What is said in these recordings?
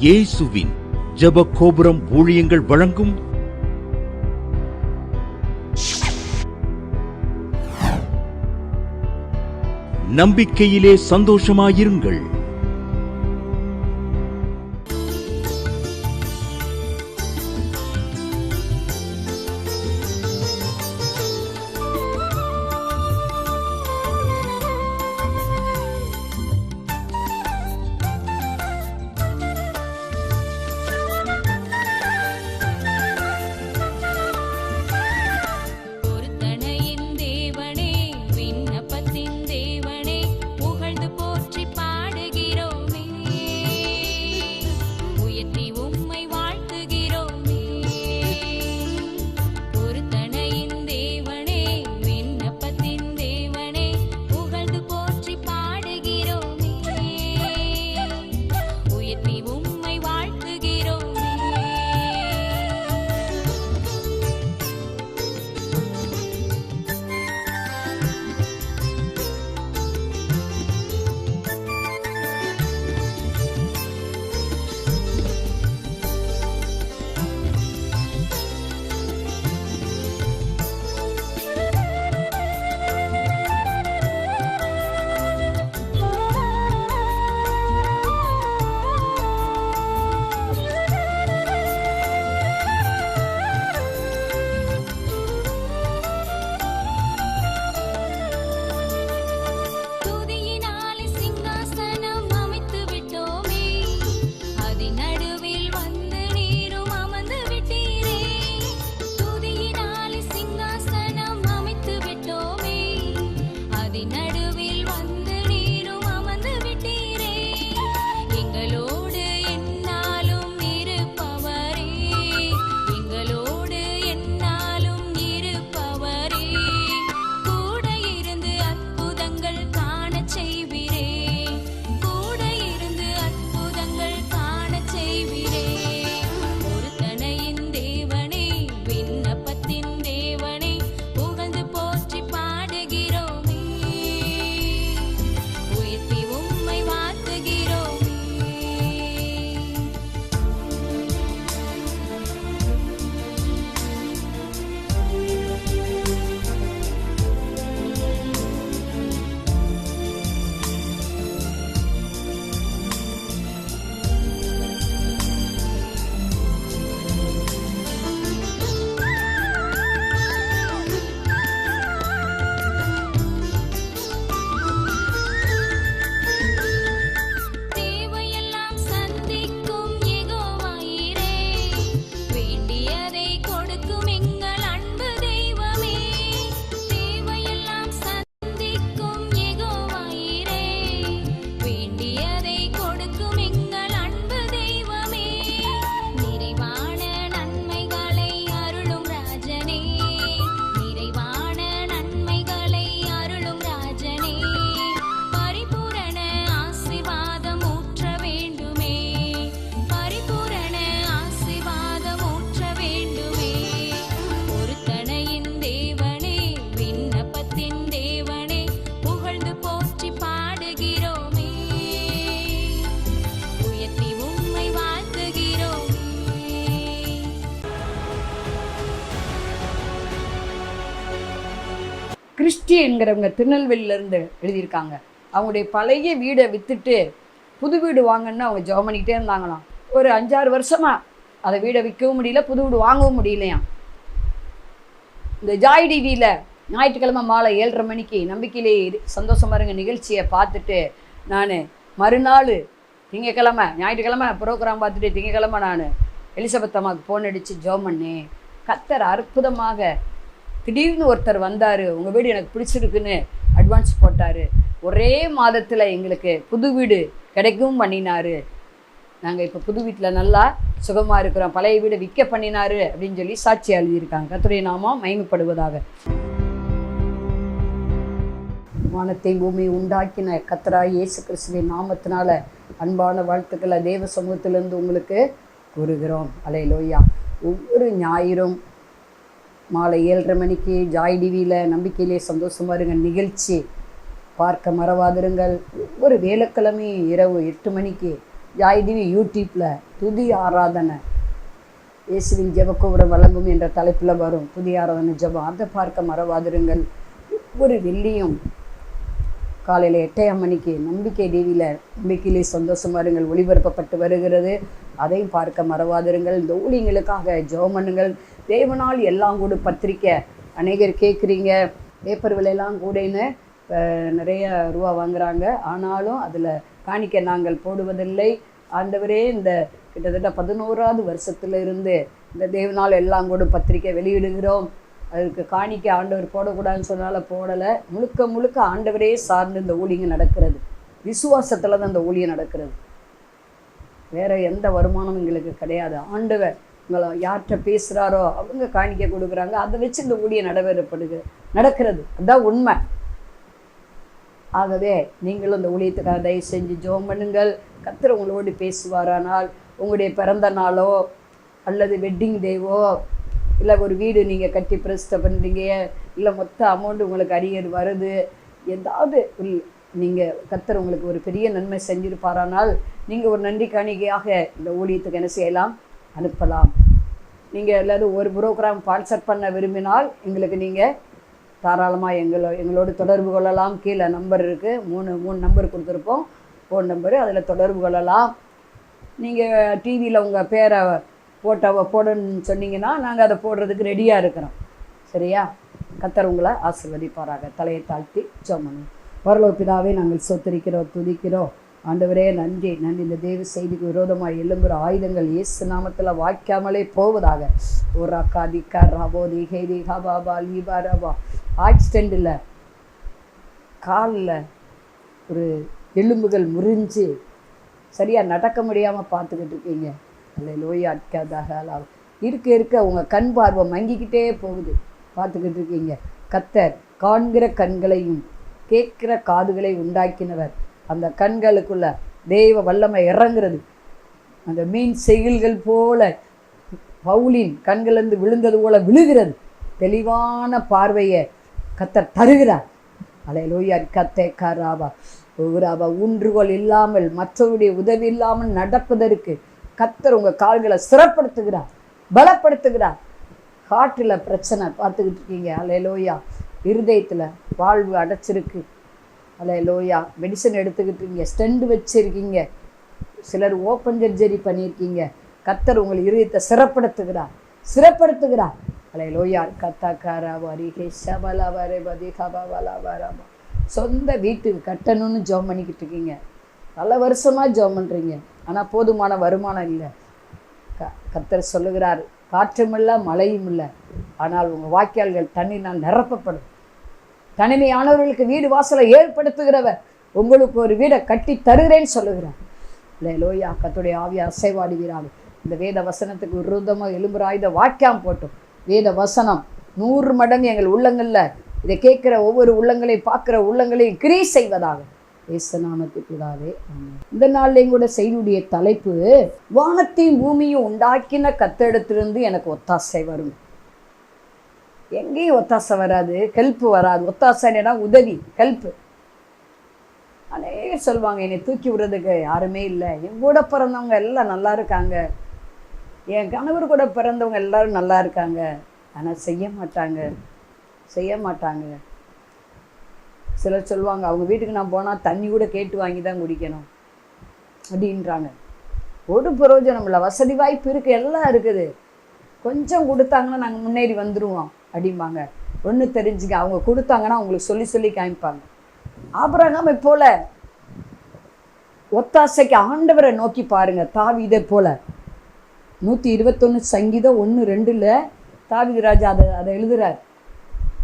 இயேசுவின் ஜெப கோபுரம் ஊழியங்கள் வழங்கும் நம்பிக்கையிலே சந்தோஷமாயிருங்கள். கிறிஸ்டி என்கிறவங்க திருநெல்வேலியிலேருந்து எழுதியிருக்காங்க. அவங்களுடைய பழைய வீடை விற்றுட்டு புது வீடு வாங்கன்னு அவங்க ஜெபம் பண்ணிக்கிட்டே இருந்தாங்களாம். ஒரு 5-6 வருஷமாக அதை வீடை விற்கவும் முடியல, புது வீடு வாங்கவும் முடியலையாம். இந்த ஜாய் டிவியில் ஞாயிற்றுக்கிழமை மாலை 7:30 மணிக்கு நம்பிக்கையிலே சந்தோஷமா இருங்க நிகழ்ச்சியை பார்த்துட்டு நான் மறுநாள் திங்கக்கிழமை ஞாயிற்றுக்கிழமை ப்ரோக்ராம் பார்த்துட்டு திங்கக்கிழமை நான் எலிசபெத் அம்மாவுக்கு ஃபோன் அடித்து ஜெபம் பண்ணேன். கர்த்தர் அற்புதமாக திடீர்னு ஒருத்தர் வந்தார், உங்கள் வீடு எனக்கு பிடிச்சிருக்குன்னு அட்வான்ஸ் போட்டார். ஒரே மாதத்தில் எங்களுக்கு புது வீடு கிடைக்கவும் பண்ணினார். நாங்கள் இப்போ புது வீட்டில் நல்லா சுகமாக இருக்கிறோம், பழைய வீடு விற்க பண்ணினார் அப்படின்னு சொல்லி சாட்சி எழுதியிருக்காங்க. கர்த்தருடைய நாமம் மகிமைப்படுவதாக. வானத்தை பூமி உண்டாக்கின கர்த்தராகிய இயேசு கிறிஸ்துவின் நாமத்தினால அன்பான வாழ்த்துக்களை தேவ சமூகத்திலிருந்து உங்களுக்கு கூறுகிறோம். அல்லேலூயா. ஒவ்வொரு ஞாயிறும் மாலை 7:30 மணிக்கு ஜாய் டிவியில் நம்பிக்கையிலே சந்தோஷமாக இருங்க நிகழ்ச்சி பார்க்க மறவாதிருங்கள். ஒவ்வொரு வேலைக்கிழமையும் இரவு 8 மணிக்கு ஜாய் டிவி யூடியூப்பில் துதி ஆராதனை இயேசுவின் ஜெபக்கோபுரம் வழங்கும் என்ற தலைப்பில் வரும் துதி ஆராதனை ஜெபம். அதை பார்க்க மறவாதிருங்கள். ஒவ்வொரு வெள்ளியும் காலையில் 8 மணிக்கு நம்பிக்கை டிவியில் நம்பிக்கையிலே சந்தோஷமாக இருங்கள் ஒளிபரப்பப்பட்டு வருகிறது. அதையும் பார்க்க மறவாதிருங்கள். இந்த ஊழியங்களுக்காக ஜெபம் பண்ணுங்கள். தேவனால் எல்லாம் கூட பத்திரிக்கை அநேகர் கேட்குறீங்க. பேப்பர் விலையெல்லாம் கூடன்னு நிறைய ரூபா வாங்குகிறாங்க. ஆனாலும் அதில் காணிக்க நாங்கள் போடுவதில்லை. ஆண்டவரே, இந்த கிட்டத்தட்ட 11வது வருஷத்துல இருந்து இந்த தேவனால் எல்லாம் கூட பத்திரிக்கை வெளியிடுகிறோம். அதுக்கு காணிக்க ஆண்டவர் போடக்கூடாதுன்னு சொன்னால போடலை. முழுக்க முழுக்க ஆண்டவரே சார்ந்து இந்த ஊழியம் நடக்கிறது. விசுவாசத்தில் தான் இந்த ஊழியம் நடக்கிறது. வேறு எந்த வருமானம் எங்களுக்கு கிடையாது. ஆண்டவர் உங்களை யார்கிட்ட பேசுகிறாரோ அவங்க காணிக்க கொடுக்குறாங்க. அதை வச்சு இந்த ஊழியம் நடக்கிறது. அதுதான் உண்மை. ஆகவே நீங்களும் இந்த ஊழியத்துக்காக தயவு செஞ்சு ஜெபம் பண்ணுங்கள். கர்த்தர் உங்களோடு பேசுவாரானால் உங்களுடைய பிறந்த நாளோ அல்லது வெட்டிங் டேவோ இல்லை ஒரு வீடு நீங்கள் கட்டி பிரதிஷ்டை பண்ணுறீங்க, இல்லை மொத்த அமௌண்ட் உங்களுக்கு அரியர் வருது, ஏதாவது நீங்கள் கர்த்தர் உங்களுக்கு ஒரு பெரிய நன்மை செஞ்சிருப்பாரானால் நீங்கள் ஒரு நன்றி காணிக்கையாக இந்த ஊழியத்துக்கு என்ன செய்யலாம், அனுப்பலாம். நீங்கள் எல்லோரும் ஒரு ப்ரோக்ராம் ஸ்பான்சர் பண்ண விரும்பினால் எங்களுக்கு நீங்கள் தாராளமாக எங்களோடு தொடர்பு கொள்ளலாம். கீழே நம்பர் இருக்குது, மூணு நம்பர் கொடுத்துருப்போம், ஃபோன் நம்பரு. அதில் தொடர்பு கொள்ளலாம். நீங்கள் டிவியில் உங்கள் பேரை போட்டோவை போடணும்னு சொன்னீங்கன்னா நாங்கள் அதை போடுறதுக்கு ரெடியாக இருக்கிறோம். சரியா? கர்த்தர் உங்களை ஆசீர்வதிப்பாராக. தலையை தாழ்த்தி ஜெபம் பண்ணுவோம். பரலோக பிதாவே, நாங்கள் சொத்தரிக்கிறோம், துதிக்கிறோம். ஆண்டவரே, நன்றி. இந்த தேவ செய்திக்கு விரோதமாக எழும்புகிற ஆயுதங்கள் இயேசு நாமத்தில் வாய்க்காமலே போவதாக. ஒரு அக்கா திக்கா ராபோ திஹேதி ஹபாபா லீபா ரபா. ஆக்சிடெண்ட்டில் காலில் ஒரு எலும்புகள் முறிஞ்சு சரியாக நடக்க முடியாமல் பார்த்துக்கிட்டு இருக்கீங்க. அல்ல லோய் அட்காதாக இருக்க உங்கள் கண் பார்வை மங்கிக்கிட்டே போகுது, பார்த்துக்கிட்டு இருக்கீங்க. கர்த்தர் காண்கிற கண்களையும் கேட்கிற காதுகளை உண்டாக்கினவர். அந்த கண்களுக்குள்ள தெய்வ வல்லமை இறங்குறது. அந்த மீன் செய்கள்கள் போல பவுலின் கண்களிலிருந்து விழுந்தது போல விழுகிறது. தெளிவான பார்வையை கர்த்தர் தருகிறார். அல்லேலூயா. கத்தே கராபா ஊராபா. ஊன்றுகோல் இல்லாமல் மற்றவருடைய உதவி இல்லாமல் நடப்பதற்கு கர்த்தர் உங்கள் கால்களை சிறப்படுத்துகிறார், பலப்படுத்துகிறார். காற்றில் பிரச்சனை பார்த்துக்கிட்டு இருக்கீங்க. அல்லேலூயா. இருதயத்தில் வாழ்வு அடைச்சிருக்கு. அல்லேலூயா. மெடிசன் எடுத்துக்கிட்டு இருக்கீங்க, ஸ்டெண்ட் வச்சுருக்கீங்க, சிலர் ஓப்பன் சர்ஜரி பண்ணியிருக்கீங்க. கர்த்தர் உங்கள் இருதயத்தை சிறப்படுத்துகிறார். அல்லேலூயா. கத்தாக்காராவாரி ஹேஷபலாவாரே பதிகாபாவாலாவாராமா. சொந்த வீட்டுக்கு கட்டணும்னு ஜெபம் பண்ணிக்கிட்டு இருக்கீங்க. பல வருஷமாக ஜெபம் பண்ணுறீங்க, ஆனால் போதுமான வருமானம் இல்லை. கர்த்தர் சொல்லுகிறார், காற்றும் இல்லை மழையும் இல்லை, ஆனால் உங்கள் வாய்க்கால்கள் தண்ணீர் நிரப்பப்படும். தனிமையானவர்களுக்கு வீடு வாசலை ஏற்படுத்துகிறவர் உங்களுக்கு ஒரு வீடை கட்டி தருகிறேன்னு சொல்லுகிறார். அல்லேலூயா. கர்த்தருடைய ஆவியை அசைவாடுகிறார். இந்த வேத வசனத்துக்கு விரோதமாக எலும்புராயுத வாக்கியம் போட்டோம். வேத வசனம் 100 மடங்கு எங்கள் உள்ளங்களில் இதை கேட்குற ஒவ்வொரு உள்ளங்களையும் பார்க்குற உள்ளங்களையும் கிரியை செய்வதாக இயேசு நாமத்தில் பிதாவே, ஆமென். இந்த நாளில் எங்களோட செய்தியுடைய தலைப்பு, வானத்தையும் பூமியும் உண்டாக்கின கர்த்தரிடத்திலிருந்து எனக்கு ஒத்தாசை வரும். எங்கேயும் ஒத்தாசை வராது, ஹெல்ப் வராது. ஒத்தாசைன்னா உதவி, ஹெல்ப்பு. அநேகர் சொல்லுவாங்க, என்னை தூக்கி விடுறதுக்கு யாருமே இல்லை. என் கூட பிறந்தவங்க எல்லாம் நல்லா இருக்காங்க, என் கணவர் கூட பிறந்தவங்க எல்லாரும் நல்லா இருக்காங்க, ஆனால் செய்ய மாட்டாங்க. சிலர் சொல்லுவாங்க, அவங்க வீட்டுக்கு நான் போனால் தண்ணி கூட கேட்டு வாங்கி தான் குடிக்கணும் அப்படின்றாங்க. ஒரு பிரயோஜனம் இல்லை. வசதி வாய்ப்பு இருக்குது, எல்லாம் இருக்குது, கொஞ்சம் கொடுத்தாங்கன்னா நாங்கள் முன்னேறி வந்துடுவோம் அப்படிம்பாங்க. ஒன்று தெரிஞ்சுக்க, அவங்க கொடுத்தாங்கன்னா அவங்களுக்கு சொல்லி காமிப்பாங்க. ஆபிரகாமை போல ஒத்தாசைக்கு ஆண்டவரை நோக்கி பாருங்க. தாவீதை போல 121 சங்கீதம் 1-2 தாவீது ராஜா அதை எழுதுறார்.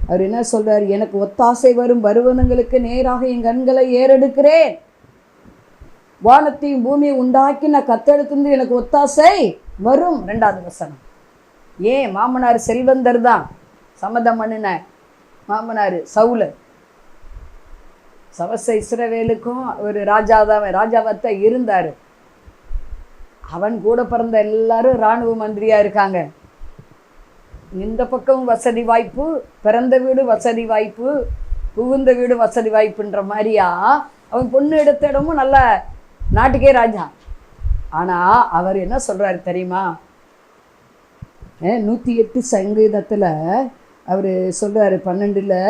அவர் என்ன சொல்றார்? எனக்கு ஒத்தாசை வரும் வருவனங்களுக்கு நேராக என் கண்களை ஏறெடுக்கிறேன். வானத்தையும் பூமியை உண்டாக்கின கர்த்தரிடத்திலிருந்து எனக்கு ஒத்தாசை வரும். 2வது வசனம். ஏன்? மாமனார் செல்வந்தர் தான், சம்மதம் பண்ணின மாமனார் சவுல். சவச இஸ்ரவேலுக்கும் ஒரு ராஜாவத்தான் இருந்தார். அவன் கூட பிறந்த எல்லாரும் இராணுவ மந்திரியா இருக்காங்க. இந்த பக்கம் வசதி வாய்ப்பு, பிறந்த வீடு வசதி வாய்ப்பு, புகுந்த வீடு வசதி வாய்ப்புன்ற மாதிரியா அவன் பொண்ணு எடுத்த இடமும் நல்ல நாட்டுக்கே ராஜா. ஆனால் அவர் என்ன சொல்கிறாரு தெரியுமா? 108 சங்கீதத்தில் அவர் சொல்கிறாரு 12,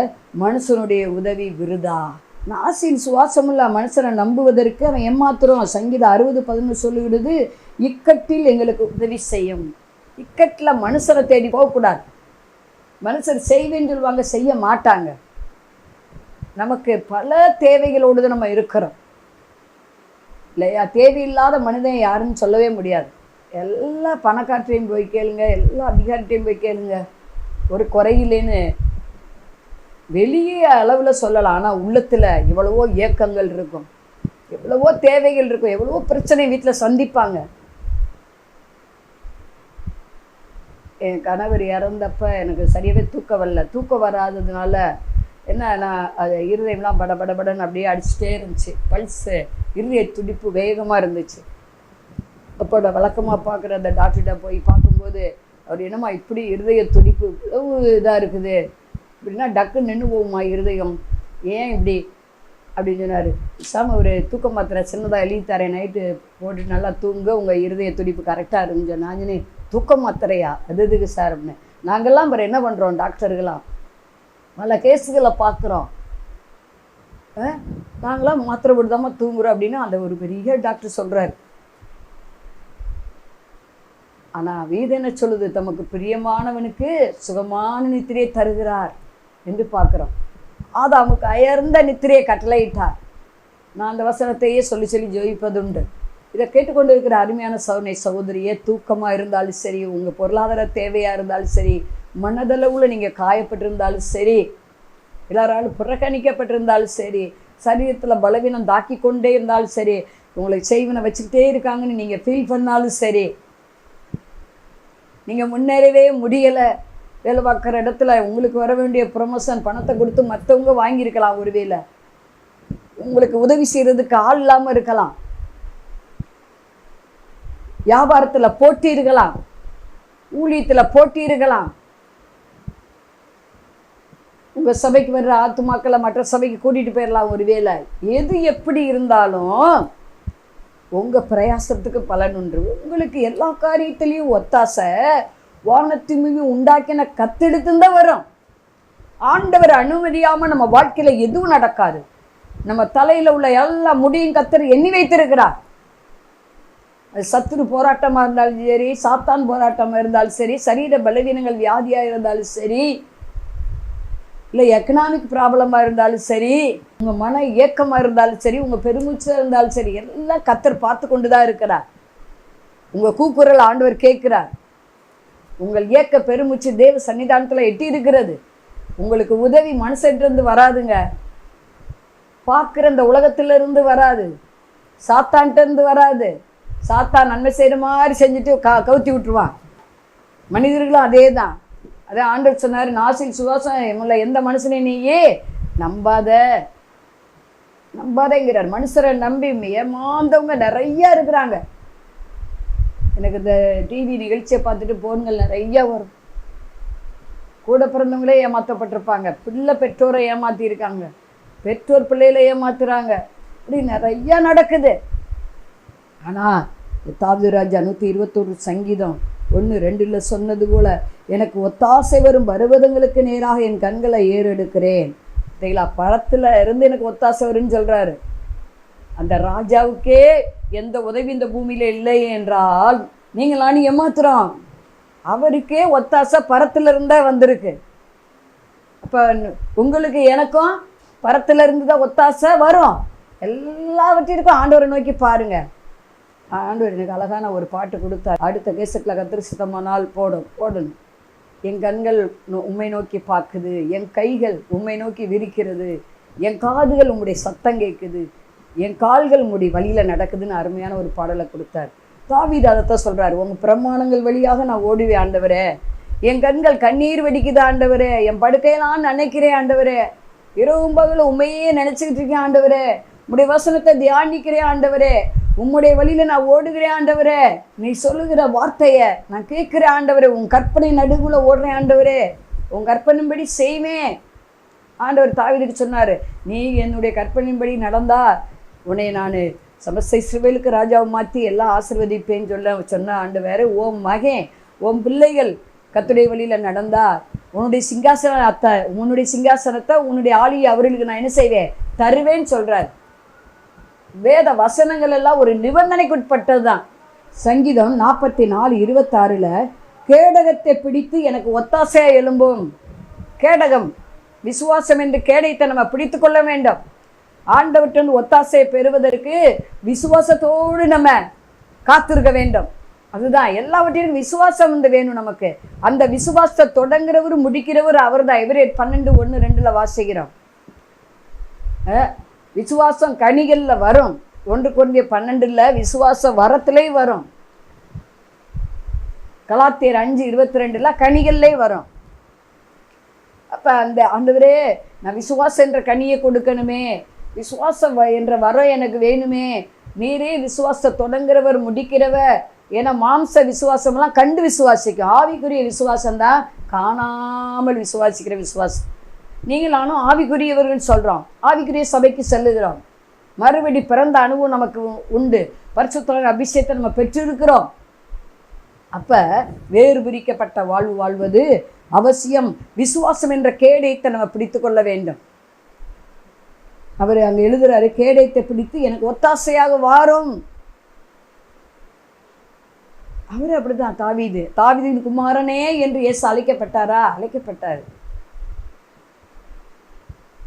மனுஷனுடைய உதவி விருதா. நாசின் சுவாசமுள்ள மனுஷனை நம்புவதற்கு அவன் ஏமாத்துறோம். சங்கீதம் 60:11 சொல்லிவிடுது, இக்கட்டில் எங்களுக்கு உதவி செய்யும். இக்கட்டில் மனுஷரை தேடி போகக்கூடாது. மனுஷர் செய்வேன்னு சொல்லுவாங்க, செய்ய மாட்டாங்க. நமக்கு பல தேவைகளோடு தான் நம்ம இருக்கிறோம் இல்லையா? தேவையில்லாத மனிதன் யாருன்னு சொல்லவே முடியாது. எல்லா பணக்காரத்தையும் போய் கேளுங்க, எல்லா அதிகாரிட்டையும் போய் கேளுங்க, ஒரு குறையிலேன்னு வெளியே அளவில் சொல்லலாம். ஆனால் உள்ளத்தில் எவ்வளவோ ஏக்கங்கள் இருக்கும், எவ்வளவோ தேவைகள் இருக்கும், எவ்வளவோ பிரச்சனை வீட்டில் சந்திப்பாங்க. என் கணவர் இறந்தப்ப எனக்கு சரியாகவே தூக்கம் வரல. தூக்கம் வராததுனால என்ன, நான் அது இருதயம்லாம் படபடன்னு அப்படியே அடிச்சுட்டே இருந்துச்சு. பல்ஸு, இருதய துடிப்பு வேகமாக இருந்துச்சு. அப்போ நான் வழக்கமாக பார்க்குற அந்த டாக்டர்கிட்ட போய் பார்க்கும்போது அவர் என்னம்மா இப்படி இருதய துடிப்பு இவ்வளவு இதாக இருக்குது அப்படின்னா, டக்குன்னு நின்று போகுமா இருதயம், ஏன் இப்படி அப்படின்னு சொன்னார். சாம ஒரு தூக்க மாத்திரை சின்னதாக எழுதி தரேன், நைட்டு போட்டு நல்லா தூங்க, உங்கள் இருதய துடிப்பு கரெக்டாக இருந்துச்சு. நான் தூக்க மாத்திரையா, அது இதுக்கு சார் அப்படின்னு. நாங்கள்லாம் வேறு என்ன பண்ணுறோம், டாக்டர்களாம் பல கேஸுகளை பார்க்குறோம், நாங்களாம் மாத்திரை போட்டுதாம்மா தூங்குறோம் அப்படின்னு அந்த ஒரு பெரிய டாக்டர் சொல்கிறார். ஆனால் வேதம் என்ன சொல்லுது, தமக்கு பிரியமானவனுக்கு சுகமான நித்திரையை தருகிறார் என்று பார்க்குறோம். ஆதாமுக்கு அயர்ந்த நித்திரையை கட்டளையிட்டார். நான் அந்த வசனத்தையே சொல்லி ஜெயிப்பதுண்டு. இதை கேட்டுக்கொண்டு இருக்கிற அருமையான சகோதரியே, தூக்கமாக இருந்தாலும் சரி, உங்கள் பொருளாதார தேவையாக இருந்தாலும் சரி, மனதளவில் நீங்கள் காயப்பட்டிருந்தாலும் சரி, எல்லாராலும் புறக்கணிக்கப்பட்டிருந்தாலும் சரி, சரீரத்தில் பலவீனம் தாக்கி கொண்டே இருந்தாலும் சரி, உங்களை செய்வனை வச்சுக்கிட்டே இருக்காங்கன்னு நீங்கள் ஃபீல் பண்ணாலும் சரி, நீங்கள் முன்னேறவே முடியலை, வேலை பார்க்குற இடத்துல உங்களுக்கு வர வேண்டிய ப்ரொமோஷன் பணத்தை கொடுத்து மற்றவங்க வாங்கியிருக்கலாம், ஒருவேளை உங்களுக்கு உதவி செய்கிறதுக்கு ஆள் இல்லாமல் இருக்கலாம், வியாபாரத்தில் போட்டி இருக்கலாம், ஊழியத்தில் போட்டி இருக்கலாம், உங்கள் சபைக்கு வர்ற ஆத்துமாக்களை மற்ற சபைக்கு கூட்டிகிட்டு போயிடலாம். ஒருவேளை எது எப்படி இருந்தாலும் உங்கள் பிரயாசத்துக்கு பலன் உண்டு. உங்களுக்கு எல்லா காரியத்திலையும் ஒத்தாசை வானத்தின் உண்டாக்கின கத்தெடுத்துதான் வரும். ஆண்டவர் அனுமதியாமல் நம்ம வாழ்க்கையில் எதுவும் நடக்காது. நம்ம தலையில் உள்ள எல்லா முடியும் கத்தர் எண்ணி வைத்திருக்கிறார். அது சத்துரு போராட்டமாக இருந்தாலும் சரி, சாத்தான் போராட்டமாக இருந்தாலும் சரி, சரீர பலவீனங்கள் வியாதியாக இருந்தாலும் சரி, இல்லை எக்கனாமிக் ப்ராப்ளமாக இருந்தாலும் சரி, உங்கள் மன ஏக்கமாக இருந்தாலும் சரி, உங்கள் பெருமூச்சாக இருந்தாலும் சரி, எல்லாம் கத்தர் பார்த்து கொண்டு தான் இருக்கிறார். உங்கள் கூக்குரல் ஆண்டவர் கேட்கிறார். உங்கள் ஏக்க பெருமூச்சு தேவ சன்னிதானத்தில் எட்டி இருக்கிறது. உங்களுக்கு உதவி மனுஷன்ட்டு வராதுங்க, பார்க்குற இந்த உலகத்திலிருந்து வராது, சாத்தான்ட்டு வராது. சாத்தான் நன்மை செய்கிற மாதிரி செஞ்சுட்டு கவுத்தி விட்டுருவான். மனிதர்களும் அதே தான். அதே ஆண்டவர் சொன்னார், நாசில் சுவாசம் உள்ள எந்த மனுஷனை நீயே நம்பாதேங்கிறார். மனுஷரை நம்பி ஏமாந்தவங்க நிறையா இருக்கிறாங்க. எனக்கு இந்த டிவி நிகழ்ச்சியை பார்த்துட்டு போன்கள் நிறையா வரும். கூட பிறந்தவங்களே ஏமாற்றப்பட்டிருப்பாங்க, பிள்ளை பெற்றோரை ஏமாற்றிருக்காங்க, பெற்றோர் பிள்ளைகளை ஏமாத்துறாங்க, இப்படி நிறையா நடக்குது. ஆனால் தாவீது ராஜா 121 சங்கீதம் 1-2 சொன்னது போல, எனக்கு ஒத்தாசை வரும் பர்வதங்களுக்கு நேராக என் கண்களை ஏறெடுக்கிறேன். சரிங்களா? பரத்தில் இருந்து எனக்கு ஒத்தாசை வரும்னு சொல்கிறாரு. அந்த ராஜாவுக்கே எந்த உதவி இந்த பூமியில் இல்லை என்றால் நீங்களானு ஏமாத்துறோம். அவருக்கே ஒத்தாசை பரத்தில் இருந்தா வந்திருக்கு. அப்போ உங்களுக்கு எனக்கும் பரத்தில் இருந்து தான் ஒத்தாசை வரும். எல்லாவற்றிற்கும் ஆண்டவரை நோக்கி பாருங்க. ஆண்டவர் எனக்கு அழகான ஒரு பாட்டு கொடுத்தார். அடுத்த கேசட்டில் கத்திரி சுத்தமானால் போடணும். என் கண்கள் உம்மை நோக்கி பார்க்குது, என் கைகள் உம்மை நோக்கி விரிக்கிறது, என் காதுகள் உங்களுடைய சத்தம் கேட்குது, என் கால்கள் உங்களுடைய வழியில் நடக்குதுன்னு அருமையான ஒரு பாடலை கொடுத்தார். தாவீது அதைத்தான் சொல்கிறார், உங்கள் பிரமாணங்கள் வழியாக நான் ஓடுவேன் ஆண்டவரே, என் கண்கள் கண்ணீர் வெடிக்குது ஆண்டவரே, என் படுக்கையெல்லாம் நினைக்கிறேன் ஆண்டவரே, இரவும் பகலும் உண்மையே நினச்சிக்கிட்டு இருக்கேன் ஆண்டவரே, உம்முடைய வசனத்தை தியானிக்கிறேன் ஆண்டவரே, உம்முடைய வழியில் நான் ஓடுகிறேன் ஆண்டவரே, நீ சொல்லுகிற வார்த்தையை நான் கேட்குறேன் ஆண்டவரே, உன் கற்பனை நடுவில் ஓடுறேன் ஆண்டவரே, உன் கற்பனையின்படி செய்வேன். ஆண்டவர் தாவீதுக்கு சொன்னார், நீ என்னுடைய கற்பனையின்படி நடந்தா உன்னை நான் சமஸ்த இஸ்ரவேலுக்கு ராஜாவை மாற்றி எல்லாம் ஆசீர்வதிப்பேன்னு சொன்ன ஆண்டவர், ஓம் மகன் ஓம் பிள்ளைகள் கர்த்தருடைய வழியில் நடந்தார், உன்னுடைய சிங்காசனத்தை உன்னுடைய ஆளியை அவர்களுக்கு நான் என்ன செய்வேன், தருவேன்னு சொல்றார். வேத வசனங்கள் எல்லாம் ஒரு நிபந்தனைக்குட்பட்டது தான். சங்கீதம் 44:26 கேடகத்தை பிடித்து எனக்கு ஒத்தாசையா எழும்பும். கேடகம் விசுவாசம் என்று கேடயத்தை நம்ம பிடித்து கொள்ள வேண்டும். ஆண்டவற்றின் ஒத்தாசையை பெறுவதற்கு விசுவாசத்தோடு நம்ம காத்திருக்க வேண்டும். அதுதான் எல்லாவற்றிலும் விசுவாசம் வந்து வேணும் நமக்கு. அந்த விசுவாசத்தை தொடங்குறவர் முடிக்கிறவர் அவர் தான். எபிரேயர் 12:1-2 வாசிக்கிறோம். விசுவாசம் கனிகளில் வரும். 1 கொரிந்தியர் 12 விசுவாசம் வரத்திலே வரும். கலாத்தியர் 5:22 கனிகளிலே வரும். அப்போ அந்த ஆண்டவரே நான் விசுவாசம் என்ற கனியை கொடுக்கணுமே, விசுவாசம் என்ற வரம் எனக்கு வேணுமே, நீரே விசுவாசத்தை தொடங்குறவர் முடிக்கிறவர். ஏன்னா மாம்ச விசுவாசம்லாம் கண்டு விசுவாசிக்கும், ஆவிக்குரிய விசுவாசம்தான் காணாமல் விசுவாசிக்கிற விசுவாசம். நீங்களானும் ஆவிக்குரியவர்கள் சொல்கிறோம், ஆவிக்குரிய சபைக்கு செல்லுகிறோம், மறுபடி பிறந்த அனுபவம் நமக்கு உண்டு, பரிசுத்த அபிஷேகத்தை நம்ம பெற்றிருக்கிறோம். அப்போ வேறு பிரிக்கப்பட்ட வாழ்வு வாழ்வது அவசியம். விசுவாசம் என்ற கேடயத்தை நம்ம பிடித்து கொள்ள வேண்டும். அவர் அங்கே எழுதுறாரு, கேடயத்தை பிடித்து எனக்கு ஒத்தாசையாக வாரும். அவர் அப்படிதான். தாவீதின் குமாரனே என்று இயேசு அழைக்கப்பட்டாரா? அழைக்கப்பட்டார்.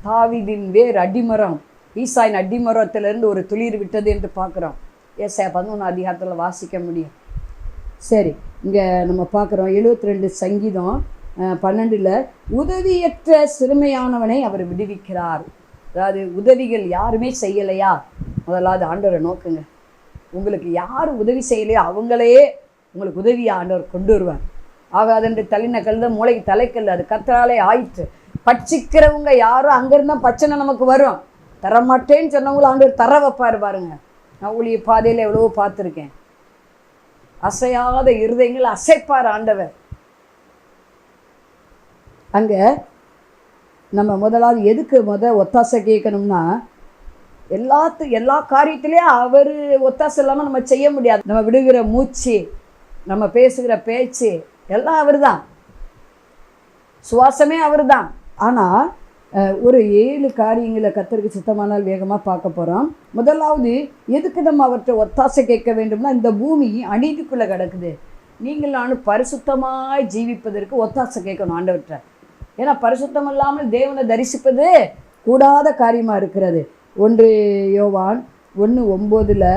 தாவீதின் வேர் அடிமரம், ஈசாயின் அடிமரத்திலிருந்து ஒரு துளிர் விட்டது என்று பார்க்குறோம். ஏசாயா 11 வாசிக்க முடியும். சரி, இங்கே நம்ம பார்க்குறோம் 72 சங்கீதம் 12 உதவியற்ற சிறுமையானவனை அவர் விடுவிக்கிறார். அதாவது உதவிகள் யாருமே செய்யலையா, முதலாவது ஆண்டவரை நோக்குங்க. உங்களுக்கு யார் உதவி செய்யலையோ அவங்களே உங்களுக்கு உதவி ஆண்டவர் கொண்டு வருவார். ஆகாதென்று தள்ளின கல் தான் மூளைக்கு தலைக்கல், அது கர்த்தராலே ஆயிற்று. பட்சிக்கிறவங்க யாரும் அங்கேருந்தான் பச்சனை நமக்கு வரும். தரமாட்டேன்னு சொன்னவங்களும் ஆண்டவர் தர வைப்பார். பாருங்க, நான் ஊழிய பாதையில் எவ்வளவோ பார்த்துருக்கேன். அசையாத இருதயங்கள் அசைப்பார் ஆண்டவர். அங்கே நம்ம முதலாவது எதுக்கு ஒத்தாசை கேட்கணும்னா, எல்லா காரியத்திலையும் அவர் ஒத்தாசை இல்லாமல் நம்ம செய்ய முடியாது. நம்ம விடுகிற மூச்சு, நம்ம பேசுகிற பேச்சு எல்லாம் அவர் தான், சுவாசமே அவர் தான். ஆனால் ஒரு 7 காரியங்களை கர்த்தருக்கு சித்தமானால் வேகமாக பார்க்க போகிறோம். முதலாவது எதுக்கு நம்ம அவர்கிட்ட ஒத்தாசை கேட்க வேண்டும்னா, இந்த பூமி அநீதிக்குள்ளே கிடக்குது, நீங்கள் நானும் பரிசுத்தமாய் ஜீவிப்பதற்கு ஒத்தாசை கேட்கணும் ஆண்டவர்கிட்ட. ஏன்னா பரிசுத்தம் இல்லாமல் தேவனை தரிசிப்பது கூடாத காரியமாக இருக்கிறது. 1 யோவான் 1:9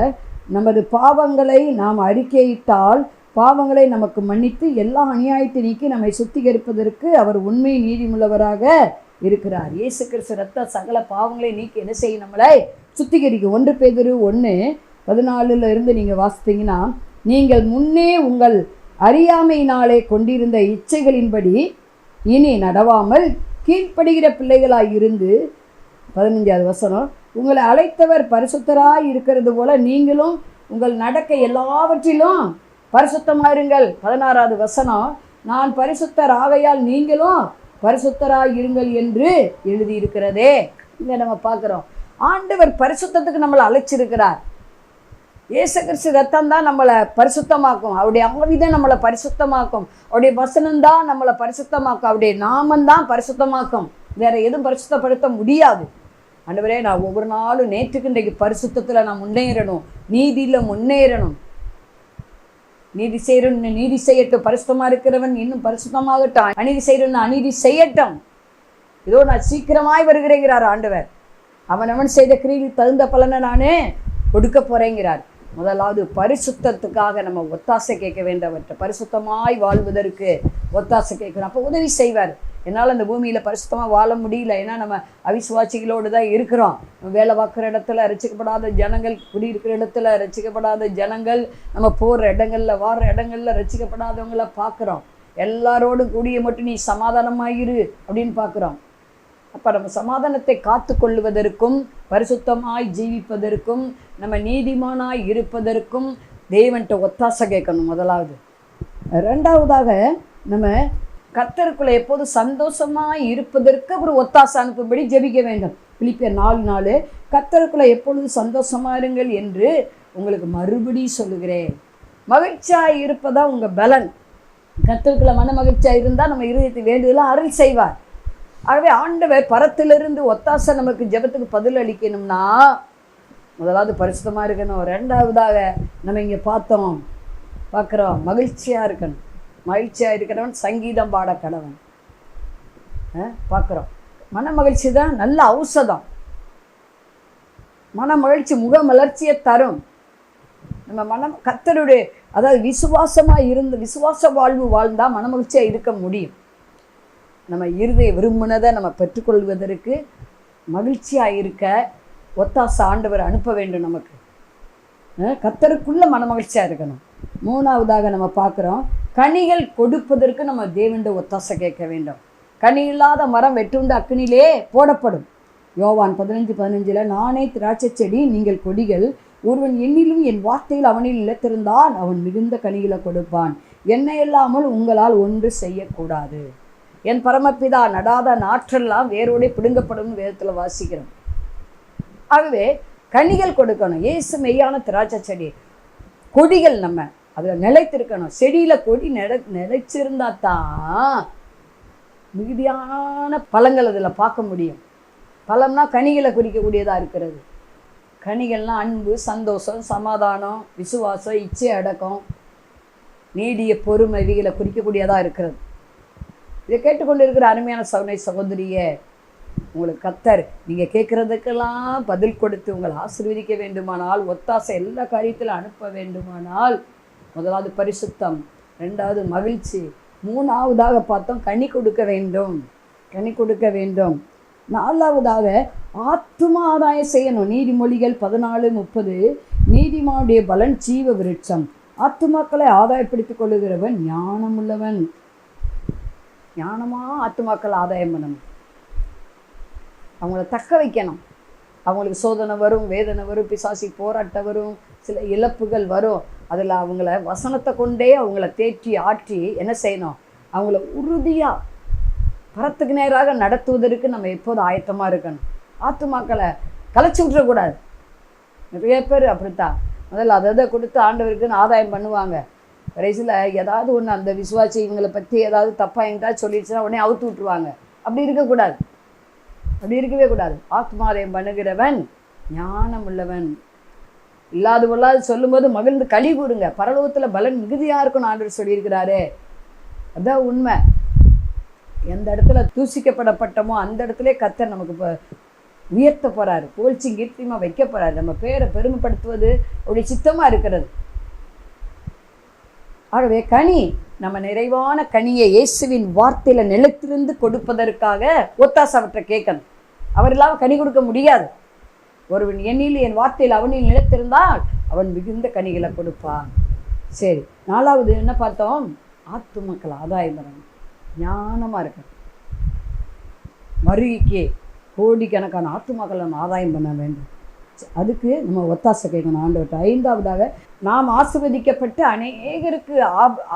நமது பாவங்களை நாம் அறிக்கையிட்டால் பாவங்களை நமக்கு மன்னித்து எல்லா அநியாயத்தை நீக்கி நம்மை சுத்திகரிப்பதற்கு அவர் உண்மை நீதிமுள்ளவராக இருக்கிறார். இயேசு கிறிஸ்து ரத்த சகல பாவங்களை நீக்கி என்ன செய்யும், நம்மளை சுத்திகரிக்கும். 1 பேதுரு 1:14 நீங்கள் வாசித்தீங்கன்னா, நீங்கள் முன்னே உங்கள் அறியாமையினாலே கொண்டிருந்த இச்சைகளின்படி இனி நடவாமல் கீழ்ப்படுகிற பிள்ளைகளாய் இருந்து 15வது வசனம், உங்களை அழைத்தவர் பரிசுத்தராய் இருக்கிறது போல நீங்களும் உங்கள் நடக்கை எல்லாவற்றிலும் பரிசுத்தமாயிருங்கள். 16வது வசனம், நான் பரிசுத்தர் ஆகையால் நீங்களும் பரிசுத்தராய் இருங்கள் என்று எழுதியிருக்கிறதே. இங்கே நம்ம பார்க்குறோம், ஆண்டவர் பரிசுத்தத்துக்கு நம்மளை அழைச்சிருக்கிறார். இயேசு கிறிஸ்து ரத்தம் தான் நம்மளை பரிசுத்தமாக்கும், அவருடைய ஆவிதான் நம்மளை பரிசுத்தமாக்கும், அவருடைய வசனம்தான் நம்மளை பரிசுத்தமாக்கும், அவருடைய நாமந்தான் பரிசுத்தமாக்கும். வேற எதுவும் பரிசுத்தப்படுத்த முடியாது. ஆண்டவரே, நான் ஒவ்வொரு நாளும் நேற்றுக்கு இன்றைக்கு பரிசுத்தத்தில் நான் முன்னேறணும், நீதியில் முன்னேறணும். நீதி செய்யணும், நீதி செய்யட்டும். பரிசுத்தமாக இருக்கிறவன் இன்னும் பரிசுத்தமாகட்டும். அநீதி செய்யணும், அநீதி செய்யட்டும். இதோ நான் சீக்கிரமாய் வருகிறேங்கிறார் ஆண்டவர். அவன் செய்த கிரிக்கு தகுந்த பலனை நானே கொடுக்க போறேங்கிறார். முதலாவது பரிசுத்தத்துக்காக நம்ம ஒத்தாசை கேட்க வேண்டவற்ற பரிசுத்தமாய் வாழ்வதற்கு ஒத்தாசை கேட்கணும். அப்போ உதவி செய்வார். என்னால் அந்த பூமியில் பரிசுத்தமாக வாழ முடியல, ஏன்னா நம்ம அவிசுவாசிகளோடு தான் இருக்கிறோம். வேலை பார்க்குற இடத்துல ரசிக்கப்படாத ஜனங்கள், குடியிருக்கிற இடத்துல ரசிக்கப்படாத ஜனங்கள், நம்ம போகிற இடங்களில் வார இடங்களில் ரசிக்கப்படாதவங்கள பார்க்குறோம். எல்லாரோடும் கூடிய மட்டும் நீ சமாதானமாயிரு அப்படின்னு பார்க்குறோம். அப்போ நம்ம சமாதானத்தை காத்து கொள்வதற்கும் பரிசுத்தமாய் ஜீவிப்பதற்கும் நம்ம நீதிமானாய் இருப்பதற்கும் தேவன்கிட்ட ஒத்தாசை கேட்கணும் முதலாவது. ரெண்டாவதாக நம்ம கர்த்தருக்குள்ள எப்போது சந்தோஷமாய் இருப்பதற்கு ஒரு ஒத்தாசை அனுப்பும்படி ஜெபிக்க வேண்டும். பிலிப்பியர் 4:4 கர்த்தருக்குள்ள எப்பொழுது சந்தோஷமா இருங்கள் என்று உங்களுக்கு மறுபடி சொல்லுகிறேன். மகிழ்ச்சியாக இருப்பதா உங்கள் பலன். கர்த்தருக்குள்ள மன மகிழ்ச்சியாக இருந்தால் நம்ம இருதயத்தை வேண்டுதலாம் அருள் செய்வார். ஆகவே ஆண்டவர் பரத்திலிருந்து ஒத்தாசை நமக்கு ஜெபத்துக்கு பதில் அளிக்கணும்னா முதலாவது பரிசுத்தமாக இருக்கணும். ரெண்டாவதாக நம்ம இங்கே பார்க்குறோம் மகிழ்ச்சியாக இருக்கணும். மகிழ்ச்சியாக இருக்கிறவன் சங்கீதம் பாட கடவன் பார்க்குறோம். மன மகிழ்ச்சி தான் நல்ல ஔஷதம். மன மகிழ்ச்சி முக மலர்ச்சியை தரும். நம்ம மனம் கர்த்தருடைய அதாவது விசுவாசமாக இருந்து விசுவாச வாழ்வு வாழ்ந்தால் மன மகிழ்ச்சியாக இருக்க முடியும். நம்ம இருதய விரும்பினதை நம்ம பெற்றுக்கொள்வதற்கு மகிழ்ச்சியாக இருக்க ஒத்தாசை ஆண்டவர் அனுப்ப வேண்டும். நமக்கு கர்த்தருக்குள்ள மன மகிழ்ச்சியாக இருக்கணும். மூணாவதாக நம்ம பார்க்குறோம் கனிகள் கொடுப்பதற்கு நம்ம தேவனுடைய ஒத்தாசை கேட்க வேண்டும். கனி இல்லாத மரம் வெட்டுண்டு அக்கினிலே போடப்படும். யோவான் 15:15 நானே திராட்சை செடி, நீங்கள் கொடிகள். ஒருவன் என்னிலும் என் வார்த்தையில் அவனில் நிலைத்திருந்தான் அவன் மிகுந்த கனிகளை கொடுப்பான். என்னை இல்லாமல் உங்களால் ஒன்று செய்யக்கூடாது. என் பரமபிதா நடாத நாற்றெல்லாம் வேரோடே பிடுங்கப்படும் வேதத்தில் வாசிக்கிறோம். ஆகவே கனிகள் கொடுக்கணும். இயேசு மெய்யான திராட்சை செடி. கொடிகள் நம்ம அதில் நிலைத்திருக்கணும். செடியில் கொடி நிலைச்சிருந்தா தான் மிகுதியான பழங்கள் அதில் பார்க்க முடியும். பழம்னா கனிகளை குறிக்கக்கூடியதாக இருக்கிறது. கனிகள்லாம் அன்பு, சந்தோஷம், சமாதானம், விசுவாசம், இச்சை அடக்கம், நீடிய பொறுமை இவைகளை குறிக்கக்கூடியதாக இருக்கிறது. இதை கேட்டுக்கொண்டு இருக்கிற அருமையான சகோதரியே, உங்களுக்கு கர்த்தர் நீங்கள் கேட்குறதுக்கெல்லாம் பதில் கொடுத்து உங்களை ஆசீர்வதிக்க வேண்டுமானால், ஒத்தாசை எல்லா காரியத்திலும் அனுப்ப வேண்டுமானால், முதலாவது பரிசுத்தம், ரெண்டாவது மகிழ்ச்சி, மூணாவதாக பார்த்தோம் கனி கொடுக்க வேண்டும். கனி கொடுக்க வேண்டும். நாலாவதாக ஆத்தும ஆதாயம் செய்யணும். நீதிமொழிகள் 14:30 நீதிமானுடைய பலன் ஜீவ விருட்சம். ஆத்துமாக்களை ஆதாயப்படுத்திக் கொள்ளுகிறவன் ஞானமுள்ளவன். ஞானமாக ஆத்துமாக்கள் ஆதாயம் பண்ணணும். அவங்கள தக்க வைக்கணும். அவங்களுக்கு சோதனை வரும், வேதனை வரும், பிசாசி போராட்டம் வரும், சில இழப்புகள் வரும். அதில் அவங்கள வசனத்தை கொண்டே அவங்கள தேற்றி ஆற்றி என்ன செய்யணும்? அவங்கள உறுதியாக பரத்துக்கு நேராக நடத்துவதற்கு நம்ம எப்போதும் ஆயத்தமாக இருக்கணும். ஆத்துமாக்களை கலைச்சி விட்டுறக்கூடாது. நிறைய பேர் அப்படித்தான் முதல்ல அதை கொடுத்து ஆண்டவருக்குன்னு ஆதாயம் பண்ணுவாங்க. கடைசியில் ஏதாவது ஒன்று அந்த விசுவாசி இவங்களை பற்றி ஏதாவது தப்பாக எங்கிட்ட சொல்லிடுச்சுன்னா உடனே அவுத்து விட்டுருவாங்க. அப்படி இருக்கக்கூடாது. அப்படி இருக்கவே கூடாது. ஆத்மாதாயம் பண்ணுகிறவன் ஞானம் உள்ளவன். இல்லாது பொல்லாது சொல்லும்போது மகிழ்ந்து களி கூறுங்க. பரலோகத்தில் பலன் மிகுதியாக இருக்குன்னு ஆண்டவர் சொல்லியிருக்கிறாரு. அதான் உண்மை. எந்த இடத்துல தூசிக்கப்படப்பட்டமோ அந்த இடத்துல கர்த்தர் நமக்கு இப்போ உயர்த்த போகிறாரு. புகழ்ச்சி கீர்த்தியமாக வைக்க போகிறாரு. நம்ம பேரை பெருமைப்படுத்துவது அவருடைய சித்தமாக இருக்கிறது. ஆகவே கனி, நம்ம நிறைவான கனியை இயேசுவின் வார்த்தையில் நிலைத்திருந்து கொடுப்பதற்காக ஒத்தாசை அவற்றை கேட்கணும். அவர் இல்லாமல் கனி கொடுக்க முடியாது. ஒருவன் என்னில் என் வார்த்தையில் அவனில் நிலைத்திருந்தால் அவன் மிகுந்த கனிகளை கொடுப்பான். சரி, நாலாவது என்ன பார்த்தோம்? ஆத்துமக்கள் ஆதாயம் பண்ணணும். ஞானமாக இருக்கணும். வருகைக்கு கோடிக்கணக்கான ஆத்துமக்களை நம்ம ஆதாயம் பண்ண வேண்டும். அதுக்கு நம்ம ஒத்தாசை கேட்கணும் ஆண்டவர்கிட்ட. ஐந்தாவதாக நாம் ஆசீர்வதிக்கப்பட்டு அநேகருக்கு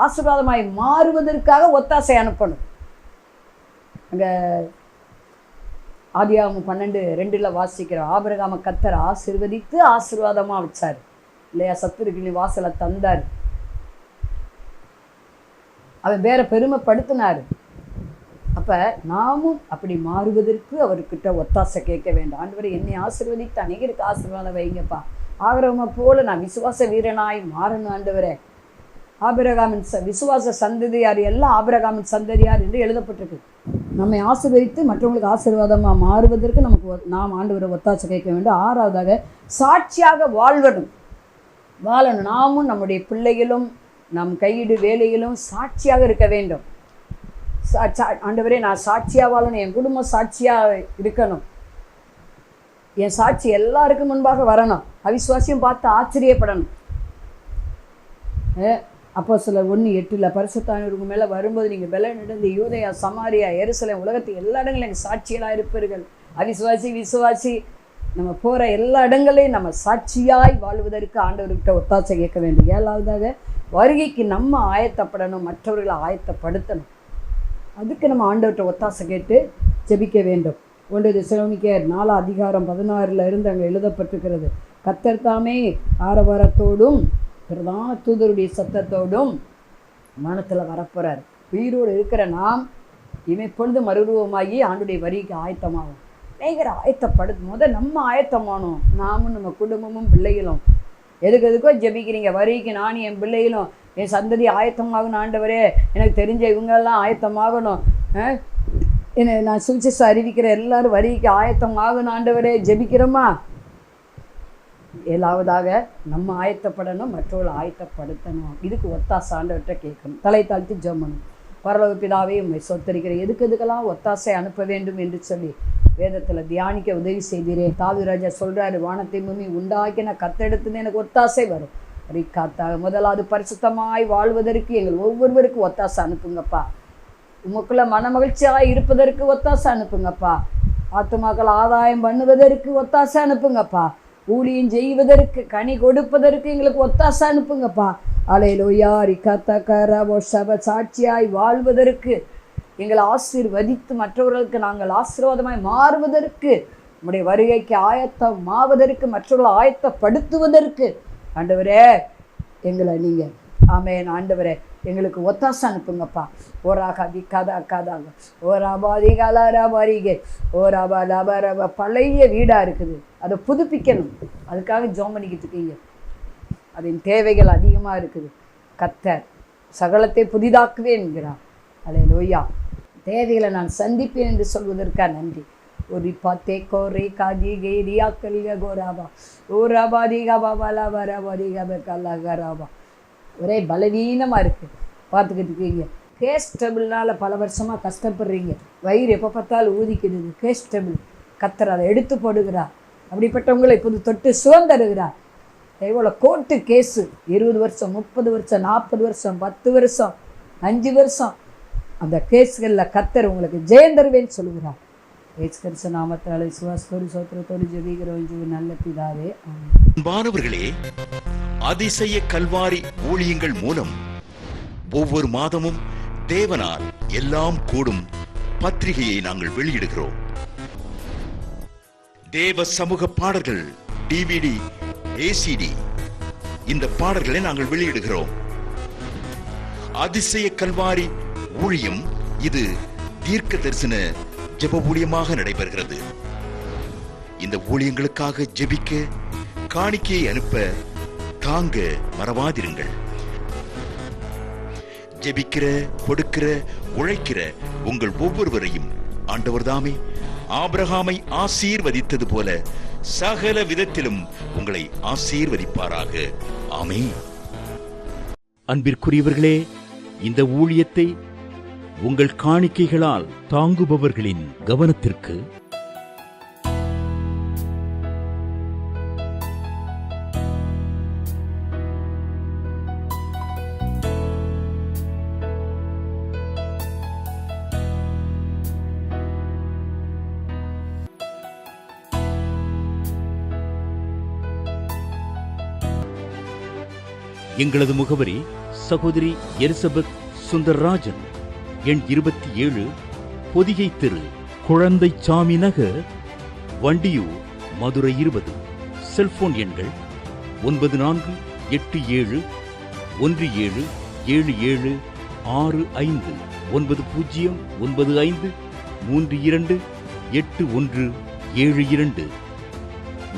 ஆசீர்வாதமாய் மாறுவதற்காக ஒத்தாசை அனுப்பணும். அங்கே ஆதியாகமம் 12:2 வாசிக்கிறோம். ஆபிரகாம கர்த்தர் ஆசீர்வதித்து ஆசீர்வாதமாக வச்சார் இல்லையா? சத்துருக்கிளி வாசலை தந்தார். அவன் வேற பெருமைப்படுத்தினார். அப்போ நாமும் அப்படி மாறுவதற்கு அவர்கிட்ட ஒத்தாசை கேட்க வேண்டும். ஆண்டவரை என்னை ஆசீர்வதித்து அநேகருக்கு ஆசீர்வாதம் வைங்கப்பா. ஆபிரகாமை போல நான் விசுவாச வீரனாய் மாறணும் ஆண்டவரே. ஆபிரகாமின் விசுவாச சந்ததியார் எல்லாம் ஆபிரகாமின் சந்ததியார் என்று எழுதப்பட்டிருக்கு. நம்மை ஆசீர்வதித்து மற்றவங்களுக்கு ஆசீர்வாதமாக மாறுவதற்கு நாம் ஆண்டவரை ஒத்தாசை கேட்க வேண்டும். ஆறாவதாக சாட்சியாக வாழணும். நாமும் நம்முடைய பிள்ளைகளும் நம் கையீடு வேலையிலும் சாட்சியாக இருக்க வேண்டும். ஆண்டவரே நான் சாட்சியாக வாழணும். என் குடும்பம் சாட்சியாக இருக்கணும். என் சாட்சி எல்லாருக்கும் முன்பாக வரணும். அவிசுவாசியம் பார்த்து ஆச்சரியப்படணும். அப்போஸ்தலர் 1:8 பரிசுத்தாவின் மேலே வரும்போது நீங்கள் பெலன் நடந்து யூதேயா, சமாரியா, எருசலேம், உலகத்துக்கு எல்லா இடங்களும் எங்கள் சாட்சியெல்லாம் இருப்பீர்கள். அவிசுவாசி விசுவாசி நம்ம போகிற எல்லா இடங்களையும் நம்ம சாட்சியாய் வாழ்வதற்கு ஆண்டவர்கிட்ட ஒத்தாசை கேட்க வேண்டும். ஏழாவதாக வருகைக்கு நம்ம ஆயத்தப்படணும், மற்றவர்களை ஆயத்தப்படுத்தணும். அதுக்கு நம்ம ஆண்டவர்கிட்ட ஒத்தாசை கேட்டு ஜெபிக்க வேண்டும். 1 தெசலோனிக்கேயர் 4:16 இருந்து அங்கே எழுதப்பட்டிருக்கிறது. கர்த்தர் தாமே ஆரவாரத்தோடும் பிரதான தூதருடைய சத்தத்தோடும் வானத்தில் வரப்போகிறார். உயிரோடு இருக்கிற நாம் இமைப்பொழுது மறுரூபமாகி ஆண்டுடைய வரிக்கு ஆயத்தமாகும். நேகர் ஆயத்தப்படுத்தும் நம்ம ஆயத்தமானோம். நாமும் நம்ம குடும்பமும் பிள்ளைகளும் எதுக்கோ ஜெபிக்கிறீங்க. வரிக்கு நானும் என் பிள்ளைகளும் என் சந்ததி ஆயத்தமாகணும். ஆண்டவரே, எனக்கு தெரிஞ்ச இவங்கெல்லாம் ஆயத்தமாகணும். என்ன நான் சுவிசேஷம் அறிவிக்கிற எல்லாரும் வரிக்கு ஆயத்தமாகணும். ஆண்டவரே ஜெபிக்கிறோமா? 7வதாக நம்ம ஆயத்தப்படணும், மற்றவர்கள் ஆயத்தப்படுத்தணும். இதுக்கு ஒத்தாசை ஆண்டவர்கிட்ட கேட்கணும். தலை தாழ்த்தி ஜெபணும். பரலோக பிதாவே, உம்மை சொத்தரிக்கிற எதுக்கெதுக்கெல்லாம் ஒத்தாசை அனுப்ப வேண்டும் என்று சொல்லி வேதத்தில் தியானிக்க உதவி செய்கிறேன். தாவீதுராஜா சொல்கிறாரு, வானத்தை பூமி உண்டாக்கின கர்த்தரிடத்துல எனக்கு ஒத்தாசை வரும். காத்தாக முதலாவது பரிசுத்தமாய் வாழ்வதற்கு எங்கள் ஒவ்வொருவருக்கும் ஒத்தாசை அனுப்புங்கப்பா. உமக்குள்ள மனமகிழ்ச்சியாக இருப்பதற்கு ஒத்தாசை அனுப்புங்கப்பா. ஆத்துமாக்கள் ஆதாயம் பண்ணுவதற்கு ஒத்தாசை அனுப்புங்கப்பா. ஊழியம் செய்வதற்கு, கனி கொடுப்பதற்கு எங்களுக்கு ஒத்தாசை அனுப்புங்கப்பா. அல்லேலூயா. சாட்சியாய் வாழ்வதற்கு எங்களை ஆசீர்வதித்து மற்றவர்களுக்கு நாங்கள் ஆசீர்வாதமாய் மாறுவதற்கு, நம்முடைய வருகைக்கு ஆயத்தமாவதற்கு, மற்றவர்களை ஆயத்தப்படுத்துவதற்கு ஆண்டவரே எங்களை நீங்கள் ஆமென் ஆண்டவரே எங்களுக்கு ஒத்தாசை அனுப்புங்கப்பா. ஓராகாதி கதா கதாங்க ஓராபாதி கலாராபாரிகே ஓராபா லபரபா. பழைய வீடாக இருக்குது, அதை புதுப்பிக்கணும். அதுக்காக ஜெபம் பண்ணிக்கிட்டு இருக்கீங்க. அதன் தேவைகள் அதிகமாக இருக்குது. கர்த்தர் சகலத்தை புதிதாக்குவேன் என்கிறார். அல்லேலூயா. தேவைகளை நான் சந்திப்பேன் என்று சொல்வதற்காக நன்றி. ஒரு பத்தே கோரே காஜி கேரியா கல்க கோராபா ஓராபாதிகா பாபாலா பராபாதிகா கல்லாகராபா. ஒரே பலவீனமாக இருக்குது. பார்த்துக்கிட்டு இருக்கீங்க. கேஸ் டேபிள்னால் பல வருஷமாக கஷ்டப்படுறீங்க. வயிறு எப்போ பார்த்தாலும் ஊதிக்கிடுது. கேஸ் டேபிள் கர்த்தர் அதை எடுத்து போடுகிறார். அப்படிப்பட்டவங்களை இப்போது தொட்டு சுதந்திருக்கிறார். எவ்வளோ கோர்ட்டு கேஸு 20 வருஷம் 30 வருஷம் 40 வருஷம் 10 வருஷம் 5 வருஷம் அந்த கேஸ்களில் கர்த்தர் உங்களுக்கு ஜெயந்தருவேன்னு சொல்லுகிறார். இயேசு கிறிஸ்து நாமத்தால் விசுவாசத்தோடு சோத்திரத்தோடு ஜெபிக்கிறோம் நல்ல பிதாவே. அன்பானவர்களே, அதிசய கல்வாரி ஊழியங்கள் மூலம் ஒவ்வொரு மாதமும் தேவனால் எல்லாம் கூடும் பத்திரிகையை நாங்கள் வெளியிடுகிறோம். தேவ சமூக பாடல்கள் DVD, ACD இந்த பாடல்களை நாங்கள் வெளியிடுகிறோம். அதிசய கல்வாரி ஊழியம் இது தீர்க்க தரிசன ஜெப ஊழியமாக நடைபெறுகிறது. இந்த ஊழியங்களுக்காக ஜெபிக்க, காணிக்கையை அனுப்ப தாங்க மறவாதிருங்கள். ஜெபிக்கிற, கொடுக்கிற, உழைக்கிற உங்கள் ஒவ்வொருவரையும் ஆண்டவர் தாமே ஆபிரகாமை ஆசீர்வதித்தது போல சகல விதத்திலும் உங்களை ஆசீர்வதிப்பாராக. ஆமென். அன்பிற்குரியவர்களே, இந்த ஊழியத்தை உங்கள் காணிக்கைகளால் தாங்குபவர்களின் கவனத்திற்கு எங்களது முகவரி சகோதரி எலிசபெத் சுந்தர்ராஜன், எண் 27, பொதிகை தெரு, குழந்தைச்சாமி நகர், வண்டியூர், மதுரை 20. செல்போன் எண்கள் 9484177765 9095328172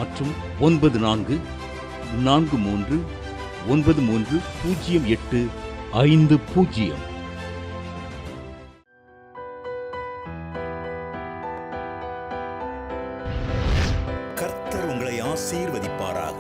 மற்றும் 9443930850. கர்த்தர் உங்களை ஆசீர்வதிப்பாராக.